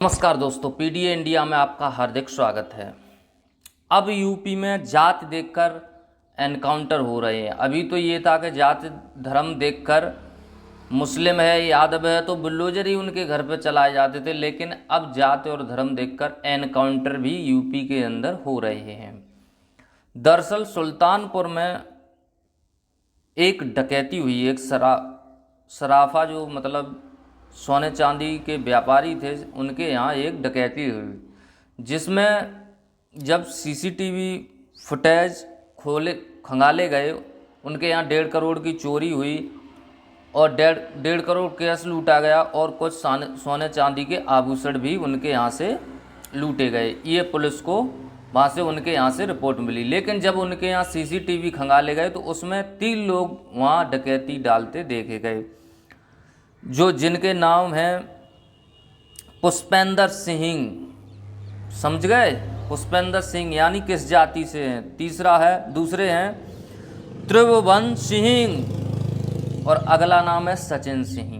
नमस्कार दोस्तों, PDA India में आपका हार्दिक स्वागत है। अब यूपी में जात देखकर एनकाउंटर हो रहे हैं। अभी तो ये था कि जात धर्म देखकर मुस्लिम है, यादव है तो बुलडोजर ही उनके घर पे चलाए जाते थे, लेकिन अब जात और धर्म देखकर एनकाउंटर भी यूपी के अंदर हो रहे हैं। दरअसल सुल्तानपुर में एक डकैती हुई। एक सराफा जो मतलब सोने चांदी के व्यापारी थे, उनके यहाँ एक डकैती हुई, जिसमें जब सीसीटीवी फुटेज खंगाले गए, उनके यहाँ 1.5 करोड़ की चोरी हुई और 1.5 करोड़ कैश लूटा गया और कुछ सोने चांदी के आभूषण भी उनके यहाँ से लूटे गए। ये पुलिस को वहाँ से उनके यहाँ से रिपोर्ट मिली, लेकिन जब उनके यहाँ सीसीटीवी खंगाले गए तो उसमें 3 लोग वहाँ डकैती डालते देखे गए, जिनके नाम हैं पुष्पेंद्र सिंह। समझ गए? पुष्पेंद्र सिंह यानी किस जाति से हैं। दूसरे हैं त्रिभुवन सिंह और अगला नाम है सचिन सिंह।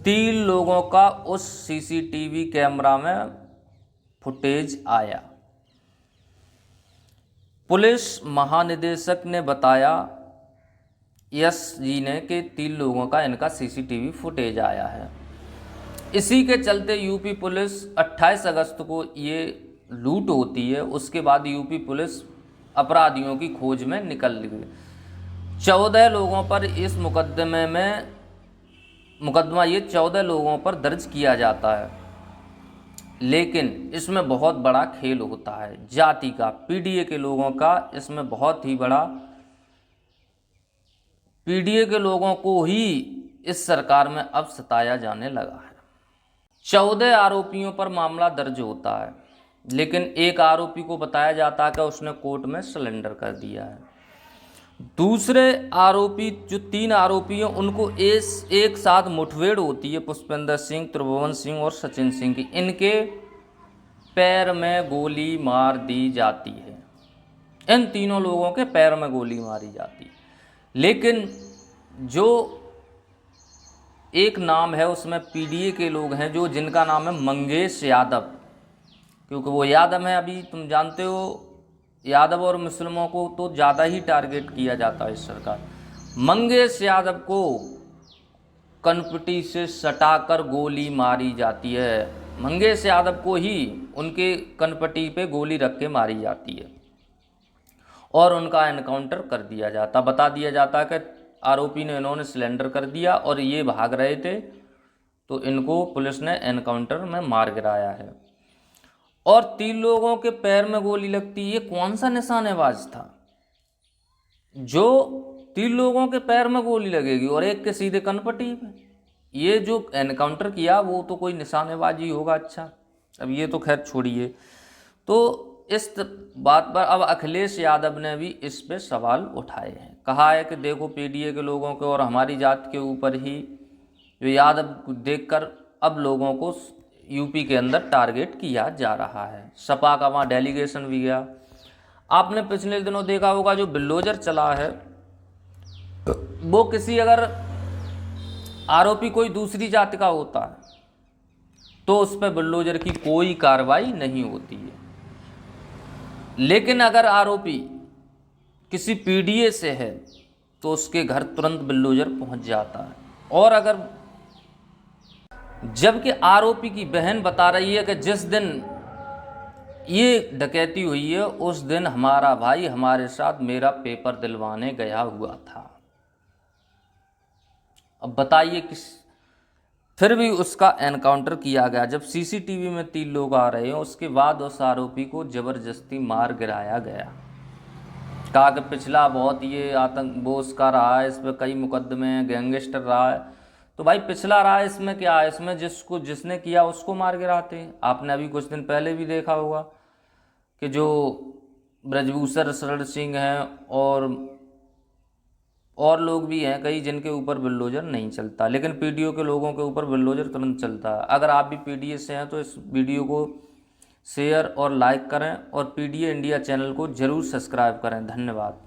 3 लोगों का उस सीसीटीवी कैमरा में फुटेज आया। पुलिस महानिदेशक ने बताया यस जी ने कि 3 लोगों का इनका सीसीटीवी फुटेज आया है। इसी के चलते यूपी पुलिस 28 अगस्त को ये लूट होती है, उसके बाद यूपी पुलिस अपराधियों की खोज में निकल गई। 14 लोगों पर इस मुकदमा ये 14 लोगों पर दर्ज किया जाता है, लेकिन इसमें बहुत बड़ा खेल होता है जाति का, पीडीए के लोगों का। इसमें बहुत ही बड़ा पीडीए के लोगों को ही इस सरकार में अब सताया जाने लगा है। 14 आरोपियों पर मामला दर्ज होता है, लेकिन एक आरोपी को बताया जाता है कि उसने कोर्ट में सरेंडर कर दिया है। दूसरे आरोपी जो 3 आरोपी हैं, उनको एक साथ मुठभेड़ होती है पुष्पेंद्र सिंह, त्रिभुवन सिंह और सचिन सिंह की। इनके पैर में गोली मार दी जाती है। इन तीनों लोगों के पैर में गोली मारी जाती है, लेकिन जो एक नाम है उसमें पीडीए के लोग हैं, जिनका नाम है मंगेश यादव, क्योंकि वो यादव है। अभी तुम जानते हो यादव और मुस्लिमों को तो ज़्यादा ही टारगेट किया जाता है इस सरकार। मंगेश यादव को कनपटी से सटाकर गोली मारी जाती है। मंगेश यादव को ही उनके कनपटी पे गोली रख के मारी जाती है और उनका एनकाउंटर कर दिया जाता। बता दिया जाता कि आरोपी ने इन्होंने सिलेंडर कर दिया और ये भाग रहे थे, तो इनको पुलिस ने एनकाउंटर में मार गिराया है। और 3 लोगों के पैर में गोली लगती है। ये कौन सा निशानेबाज था जो 3 लोगों के पैर में गोली लगेगी और एक के सीधे कनपटी पे? ये जो एनकाउंटर किया वो तो कोई निशानेबाजी होगा। अच्छा, अब ये तो खैर छोड़िए। तो इस बात पर अब अखिलेश यादव ने भी इस पे सवाल उठाए हैं। कहा है कि देखो, पीडीए के लोगों के और हमारी जात के ऊपर ही जो यादव को देखकर अब लोगों को यूपी के अंदर टारगेट किया जा रहा है। सपा का वहाँ डेलीगेशन भी गया। आपने पिछले दिनों देखा होगा, जो बुलडोजर चला है वो किसी अगर आरोपी कोई दूसरी जाति का होता है तो उस पर बुलडोजर की कोई कार्रवाई नहीं होती है, लेकिन अगर आरोपी किसी पीडीए से है तो उसके घर तुरंत बुलडोजर पहुंच जाता है। और अगर जबकि आरोपी की बहन बता रही है कि जिस दिन ये डकैती हुई है उस दिन हमारा भाई हमारे साथ मेरा पेपर दिलवाने गया हुआ था। अब बताइए फिर भी उसका एनकाउंटर किया गया। जब सीसीटीवी में 3 लोग आ रहे हैं, उसके बाद उस आरोपी को जबरदस्ती मार गिराया गया। कहा कि पिछला बहुत ये आतंक बोस का रहा है, इस पर कई मुकदमे, गैंगस्टर रहा है। तो भाई पिछला रहा है, इसमें क्या है? इसमें जिसने किया उसको मार गिराते हैं। आपने अभी कुछ दिन पहले भी देखा होगा कि जो ब्रजभूषण शरण सिंह हैं और लोग भी हैं कई, जिनके ऊपर बुलडोजर नहीं चलता, लेकिन पीडीओ के लोगों के ऊपर बुलडोजर तुरंत चलता है। अगर आप भी पीडीए से हैं तो इस वीडियो को शेयर और लाइक करें और पीडीए इंडिया चैनल को ज़रूर सब्सक्राइब करें। धन्यवाद।